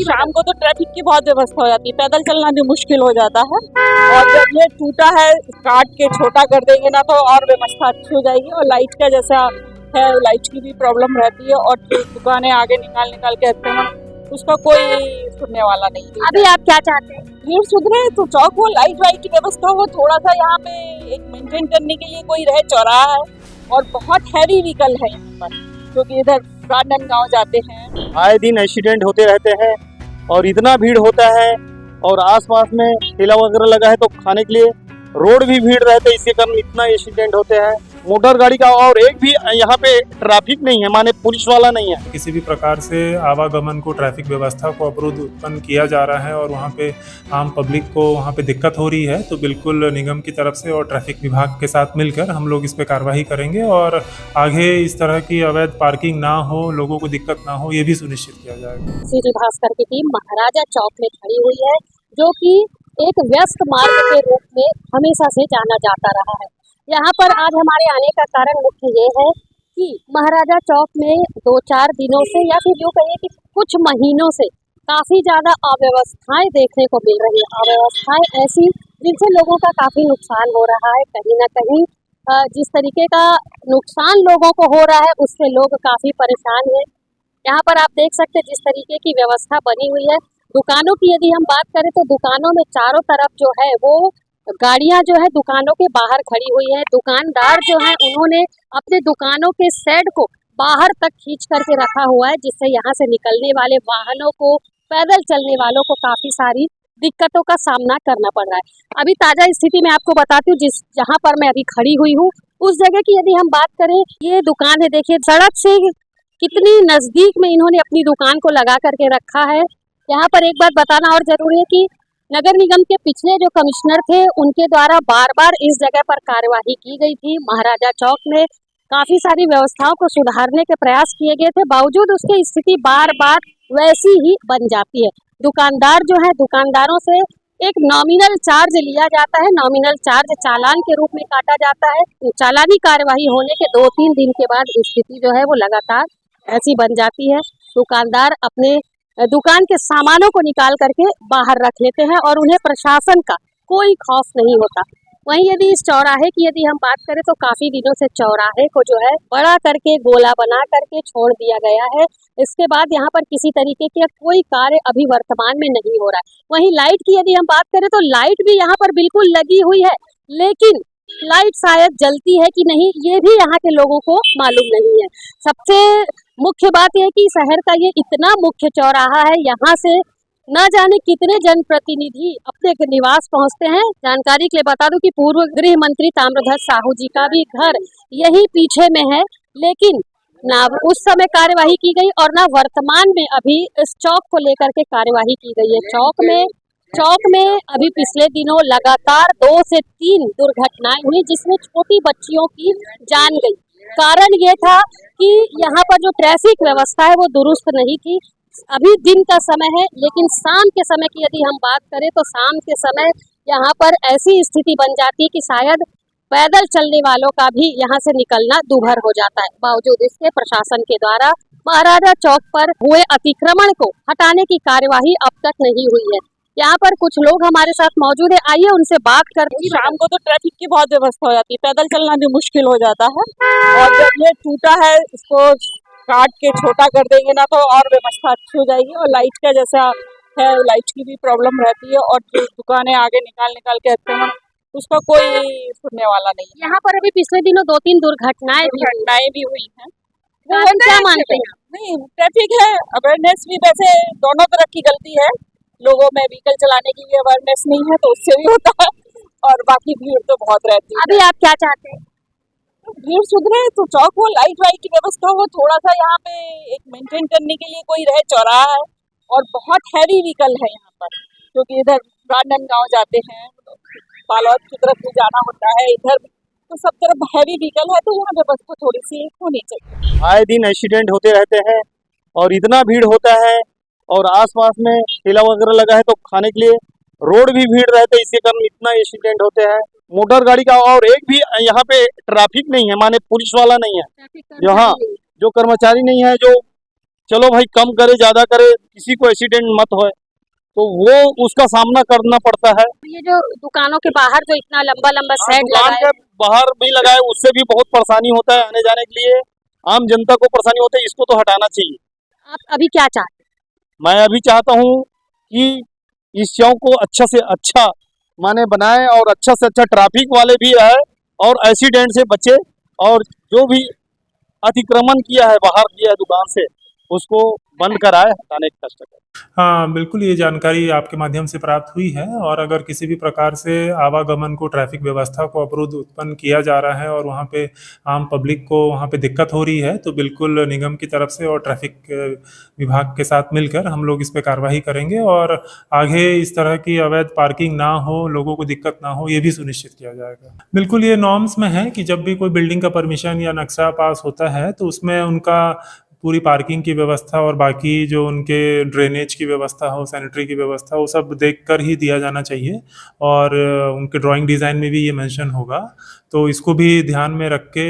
शाम को तो ट्रैफिक की बहुत व्यवस्था हो जाती है, पैदल चलना भी मुश्किल हो जाता है। और जब ये टूटा है काट के छोटा कर देंगे ना तो और व्यवस्था अच्छी हो जाएगी। और लाइट का जैसा है, लाइट की भी प्रॉब्लम रहती है और जो दुकानें आगे निकाल निकाल के रखते हैं उसका कोई सुनने वाला नहीं है। अभी आप क्या चाहते हैं? भीड़ सुधरे तो चौक हो, लाइट वाइट की व्यवस्था हो, थोड़ा सा यहाँ पे एक मेंटेन करने के लिए कोई रहे, चौराहा है और बहुत हैवी व्हीकल है यहाँ पर क्योंकि इधर राजनांदगांव जाते हैं। आए दिन एक्सीडेंट होते रहते हैं और इतना भीड़ होता है और आसपास में ठेला वगैरह लगा है तो खाने के लिए रोड भी भीड़ रहते है, इसके कारण इतना एक्सीडेंट होते हैं। मोटर गाड़ी का और एक भी यहाँ पे ट्रैफिक नहीं है, माने पुलिस वाला नहीं है। किसी भी प्रकार से आवागमन को, ट्रैफिक व्यवस्था को अवरुद्ध उत्पन्न किया जा रहा है और वहाँ पे आम पब्लिक को वहाँ पे दिक्कत हो रही है, तो बिल्कुल निगम की तरफ से और ट्रैफिक विभाग के साथ मिलकर हम लोग इस पे कार्रवाई करेंगे और आगे इस तरह की अवैध पार्किंग ना हो, लोगों को दिक्कत ना हो, ये भी सुनिश्चित किया जाएगा। सिटी भास्कर की टीम महाराजा चौक में खड़ी हुई है, जो कि एक व्यस्त मार्ग के रूप में हमेशा से जाना जाता रहा है। यहाँ पर आज हमारे आने का कारण मुख्य ये है कि महाराजा चौक में 2-4 दिनों से या फिर यूँ कहिए कि कुछ महीनों से काफ़ी ज़्यादा अव्यवस्थाएं देखने को मिल रही है। अव्यवस्थाएं ऐसी जिनसे लोगों का काफ़ी नुकसान हो रहा है। कहीं ना कहीं जिस तरीके का नुकसान लोगों को हो रहा है उससे लोग काफ़ी परेशान हैं। यहाँ पर आप देख सकते हैं जिस तरीके की व्यवस्था बनी हुई है। दुकानों की यदि हम बात करें तो दुकानों में चारों तरफ जो है वो गाड़ियां जो है दुकानों के बाहर खड़ी हुई है। दुकानदार जो है उन्होंने अपने दुकानों के शेड को बाहर तक खींच करके रखा हुआ है, जिससे यहाँ से निकलने वाले वाहनों को, पैदल चलने वालों को काफी सारी दिक्कतों का सामना करना पड़ रहा है। अभी ताजा स्थिति में आपको बताती हूँ, जहाँ पर मैं अभी खड़ी हुई हूँ उस जगह की यदि हम बात करें, ये दुकान है, देखिए सड़क से कितनी नजदीक में इन्होंने अपनी दुकान को लगा करके रखा है। यहाँ पर एक बात बताना और जरूरी है कि नगर निगम के पिछले जो कमिश्नर थे उनके द्वारा बार बार इस जगह पर कार्यवाही की गई थी। महाराजा चौक में काफी सारी व्यवस्थाओं को सुधारने के प्रयास किए गए थे, बावजूद उसकी स्थिति बार बार वैसी ही बन जाती है। दुकानदार जो है, दुकानदारों से एक नॉमिनल चार्ज लिया जाता है, नॉमिनल चार्ज चालान के रूप में काटा जाता है। चालानी कार्यवाही होने के 2-3 दिन के बाद स्थिति जो है वो लगातार ऐसी बन जाती है। दुकानदार अपने दुकान के सामानों को निकाल करके बाहर रख लेते हैं और उन्हें प्रशासन का कोई खौफ नहीं होता। वहीं यदि इस चौराहे की यदि हम बात करें तो काफी दिनों से चौराहे को जो है बड़ा करके, गोला बना करके छोड़ दिया गया है। इसके बाद यहाँ पर किसी तरीके का कोई कार्य अभी वर्तमान में नहीं हो रहा है। वहीं लाइट की यदि हम बात करें तो लाइट भी यहाँ पर बिल्कुल लगी हुई है, लेकिन लाइट शायद जलती है कि नहीं ये भी यहाँ के लोगों को मालूम नहीं है। सबसे मुख्य बात यह कि शहर का ये इतना मुख्य चौराहा है, यहाँ से न जाने कितने जनप्रतिनिधि अपने निवास पहुँचते हैं। जानकारी के लिए बता दूं कि पूर्व गृह मंत्री ताम्रध्वज साहू जी का भी घर यही पीछे में है, लेकिन ना उस समय कार्यवाही की गई और ना वर्तमान में अभी इस चौक को लेकर के कार्यवाही की गई है। चौक में अभी पिछले दिनों लगातार 2 से 3 दुर्घटनाएं हुई, जिसमें छोटी बच्चियों की जान गई। कारण ये था कि यहाँ पर जो ट्रैफिक व्यवस्था है वो दुरुस्त नहीं थी। अभी दिन का समय है, लेकिन शाम के समय की यदि हम बात करें तो शाम के समय यहाँ पर ऐसी स्थिति बन जाती है कि शायद पैदल चलने वालों का भी यहाँ से निकलना दूभर हो जाता है। बावजूद इसके प्रशासन के द्वारा महाराजा चौक पर हुए अतिक्रमण को हटाने की कार्यवाही अब तक नहीं हुई है। यहाँ पर कुछ लोग हमारे साथ मौजूद है, आइए उनसे बात करते हैं। शाम को तो ट्रैफिक की बहुत व्यवस्था हो जाती है, पैदल चलना भी मुश्किल हो जाता है। और जब ये टूटा है इसको काट के छोटा कर देंगे ना तो और व्यवस्था अच्छी हो जाएगी। और लाइट का जैसा है, लाइट की भी प्रॉब्लम रहती है और जो दुकानें आगे निकाल के रखते हैं उसका कोई सुनने वाला नहीं है। यहाँ पर अभी पिछले दिनों 2-3 दुर्घटनाएं भी हुई हैं। क्या मानते हैं? नहीं, ट्रैफिक है, अवेयरनेस भी वैसे दोनों तरफ की गलती है। लोगों में व्हीकल चलाने की भी अवेयरनेस नहीं है तो उससे भी होता है, और बाकी भीड़ तो बहुत रहती है। अभी आप क्या चाहते हैं? भीड़ सुधरे तो चौक हो, लाइट वाइट की व्यवस्था हो, थोड़ा सा यहाँ पे एक मेंटेन करने के लिए कोई रहे, चौराहा है और बहुत हैवी व्हीकल है यहाँ पर क्योंकि इधर राजनांदगांव जाते हैं, बालोद की तरफ भी जाना होता है, इधर तो सब तरफ हैवी व्हीकल है, तो यहाँ व्यवस्था थोड़ी सी होनी चाहिए। आए दिन एक्सीडेंट होते रहते हैं और इतना भीड़ होता है और आसपास में ठेला वगैरह लगा है तो खाने के लिए रोड भी भीड़ रहते है, इसके कारण इतना एक्सीडेंट होते हैं। मोटर गाड़ी का और एक भी यहाँ पे ट्रैफिक नहीं है, माने पुलिस वाला नहीं है, जो हाँ जो कर्मचारी नहीं है, जो चलो भाई कम करे ज्यादा करे किसी को एक्सीडेंट मत होए, तो वो उसका सामना करना पड़ता है। ये जो दुकानों के बाहर जो इतना लंबा लंबा सेट दुकान लगा के है, बाहर भी लगाए उससे भी बहुत परेशानी होता है आने जाने के लिए, आम जनता को परेशानी होती है, इसको तो हटाना चाहिए। आप अभी क्या चाहते मैं अभी चाहता हूँ कि इस चौक को अच्छा से अच्छा माने बनाए और अच्छा से अच्छा ट्रैफिक वाले भी रहे और एक्सीडेंट से बचे, और जो भी अतिक्रमण किया है बाहर किया है दुकान से उसको बंद कराए, हटाने की कष्ट करें। हाँ, बिल्कुल ये जानकारी आपके माध्यम से प्राप्त हुई है और अगर किसी भी प्रकार से आवागमन को, ट्रैफिक व्यवस्था को अवरुद्ध उत्पन्न किया जा रहा है और वहाँ पे आम पब्लिक को वहाँ पे दिक्कत हो रही है, तो बिल्कुल निगम की तरफ से और ट्रैफिक विभाग के साथ मिलकर हम लोग इस पे कार्रवाई करेंगे और आगे इस तरह की अवैध पार्किंग ना हो, लोगों को दिक्कत ना हो, ये भी सुनिश्चित किया जाएगा। बिल्कुल ये नॉर्म्स में है कि जब भी कोई बिल्डिंग का परमिशन या नक्शा पास होता है तो उसमें उनका पूरी पार्किंग की व्यवस्था और बाकी जो उनके ड्रेनेज की व्यवस्था हो, सैनिटरी की व्यवस्था, वो सब देखकर ही दिया जाना चाहिए और उनके ड्राइंग डिज़ाइन में भी ये मेंशन होगा। तो इसको भी ध्यान में रख के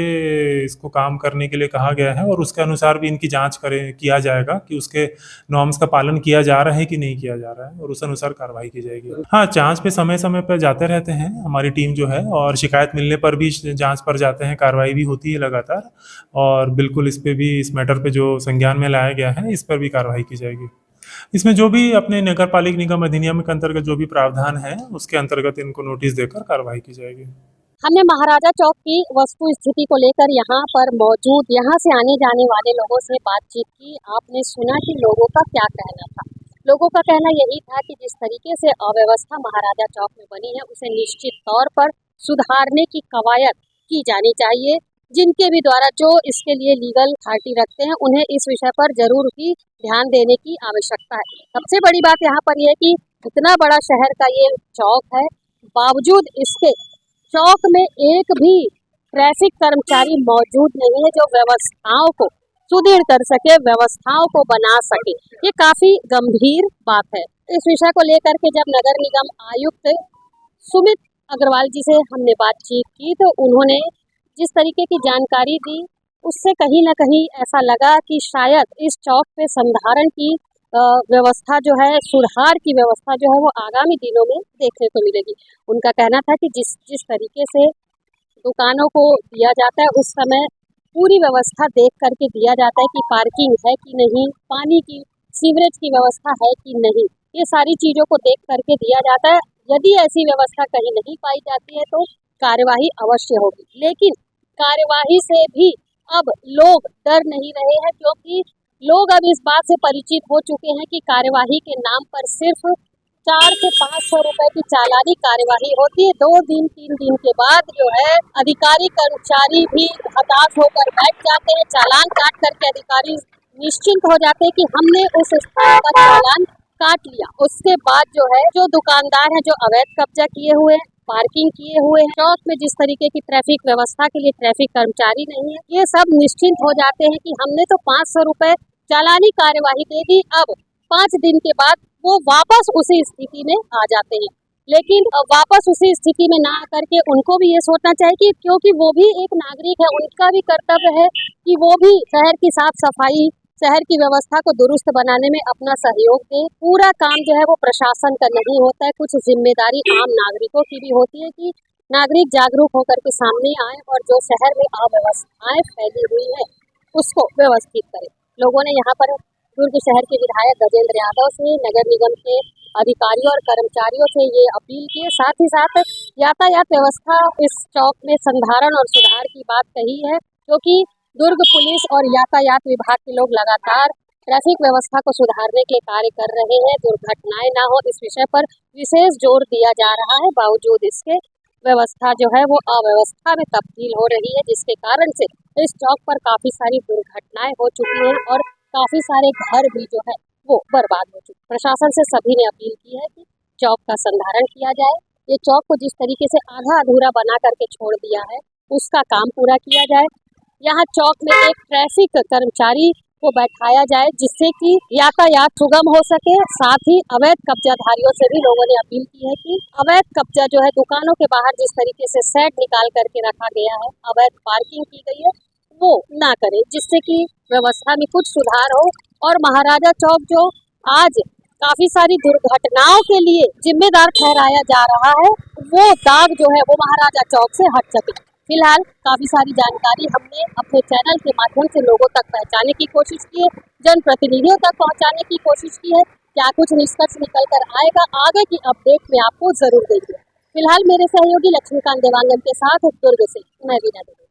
इसको काम करने के लिए कहा गया है और उसके अनुसार भी इनकी जाँच किया जाएगा कि उसके नॉर्म्स का पालन किया जा रहा है कि नहीं किया जा रहा है और उस अनुसार कार्रवाई की जाएगी। हाँ, जाँच पे समय-समय पे जाते रहते हैं हमारी टीम जो है और शिकायत मिलने पर भी जाँच पर जाते हैं, कार्रवाई भी होती है लगातार और बिल्कुल इस पे भी, इस मैटर पे जो संज्ञान में लाया गया है, इस पर भी कार्रवाई की जाएगी। इसमें जो भी अपने नगर पालिक निगम अधिनियम के अंतर्गत जो भी प्रावधान है, उसके अंतर्गत इनको नोटिस देकर कार्रवाई की जाएगी। हमने महाराजा चौक की वस्तु स्थिति को लेकर यहाँ पर मौजूद यहाँ से आने जाने वाले लोगों से बातचीत की। आपने सुना कि लोगों का क्या कहना था। लोगों का कहना यही था कि जिस तरीके से अव्यवस्था महाराजा चौक में बनी है उसे निश्चित तौर पर सुधारने की कवायद की जानी चाहिए। जिनके भी द्वारा जो इसके लिए लीगल अथॉरिटी रखते हैं उन्हें इस विषय पर जरूर ही ध्यान देने की आवश्यकता है। सबसे बड़ी बात यहाँ पर यह कि इतना बड़ा शहर का ये चौक है, बावजूद इसके चौक में एक भी ट्रैफिक कर्मचारी मौजूद नहीं है जो व्यवस्थाओं को सुदृढ़ कर सके, व्यवस्थाओं को बना सके। ये काफी गंभीर बात है। इस विषय को लेकर के जब नगर निगम आयुक्त सुमित अग्रवाल जी से हमने बातचीत की तो उन्होंने जिस तरीके की जानकारी दी उससे कहीं ना कहीं ऐसा लगा कि शायद इस चौक पे संधारण की व्यवस्था जो है, सुधार की व्यवस्था जो है वो आगामी दिनों में देखने को मिलेगी। उनका कहना था कि जिस तरीके से दुकानों को दिया जाता है उस समय पूरी व्यवस्था देख करके दिया जाता है कि पार्किंग है कि नहीं, पानी की, सीवरेज की व्यवस्था है कि नहीं, ये सारी चीज़ों को देख करके दिया जाता है। यदि ऐसी व्यवस्था कहीं नहीं पाई जाती है तो कार्यवाही अवश्य होगी, लेकिन कार्यवाही से भी अब लोग डर नहीं रहे हैं क्योंकि लोग अब इस बात से परिचित हो चुके हैं कि कार्यवाही के नाम पर सिर्फ 400 से 500 रुपए की चालानी कार्यवाही होती है। 2 दिन 3 दिन के बाद जो है अधिकारी कर्मचारी भी हताश होकर बैठ जाते हैं। चालान काट करके अधिकारी निश्चिंत हो जाते हैं कि हमने उस स्थान का चालान काट लिया। उसके बाद जो है जो दुकानदार हैं जो अवैध कब्जा किए हुए हैं, पार्किंग किए हुए हैं, चौक में जिस तरीके की ट्रैफिक व्यवस्था के लिए ट्रैफिक कर्मचारी नहीं है, ये सब निश्चिंत हो जाते हैं कि हमने तो 500 रुपए चालानी कार्यवाही दे दी। अब 5 दिन के बाद वो वापस उसी स्थिति में आ जाते हैं, लेकिन वापस उसी स्थिति में ना आकर के उनको भी ये सोचना चाहिए कि क्योंकि वो भी एक नागरिक है, उनका भी कर्तव्य है कि वो भी शहर की साफ सफाई, शहर की व्यवस्था को दुरुस्त बनाने में अपना सहयोग दे। पूरा काम जो है वो प्रशासन का नहीं होता है, कुछ जिम्मेदारी आम नागरिकों की भी होती है कि नागरिक जागरूक होकर के सामने आए और जो शहर में अव्यवस्थाएं फैली हुई है उसको व्यवस्थित करें। लोगों ने यहाँ पर दुर्ग शहर के विधायक गजेंद्र यादव से, नगर निगम के अधिकारियों और कर्मचारियों से ये अपील की, साथ ही साथ यातायात व्यवस्था इस चौक में संधारण और सुधार की बात कही है, क्योंकि दुर्ग पुलिस और यातायात विभाग के लोग लगातार ट्रैफिक व्यवस्था को सुधारने के कार्य कर रहे हैं। दुर्घटनाएं ना हो इस विषय पर विशेष जोर दिया जा रहा है। बावजूद इसके व्यवस्था जो है वो अव्यवस्था में तब्दील हो रही है, जिसके कारण से इस चौक पर काफी सारी दुर्घटनाएं हो चुकी हैं और काफी सारे घर भी जो है वो बर्बाद हो चुके। प्रशासन से सभी ने अपील की है कि चौक का संधारण किया जाए। ये चौक को जिस तरीके से आधा अधूरा बना करके छोड़ दिया है उसका काम पूरा किया जाए। यहाँ चौक में एक ट्रैफिक कर्मचारी को बैठाया जाए जिससे कि यातायात सुगम हो सके। साथ ही अवैध कब्जाधारियों से भी लोगों ने अपील की है कि अवैध कब्जा जो है दुकानों के बाहर जिस तरीके से सेट निकाल करके रखा गया है, अवैध पार्किंग की गई है, वो ना करें, जिससे कि व्यवस्था में कुछ सुधार हो और महाराजा चौक जो आज काफी सारी दुर्घटनाओं के लिए जिम्मेदार ठहराया जा रहा है, वो दाग जो है वो महाराजा चौक से हट सके। फिलहाल काफी सारी जानकारी हमने अपने चैनल के माध्यम से लोगों तक पहुंचाने की कोशिश की है, जनप्रतिनिधियों तक पहुंचाने की कोशिश की है। क्या कुछ निष्कर्ष निकल कर आएगा, आगे की अपडेट में आपको जरूर देंगे। फिलहाल मेरे सहयोगी लक्ष्मीकांत देवांगन के साथ दुर्ग से मैं वीना देवी।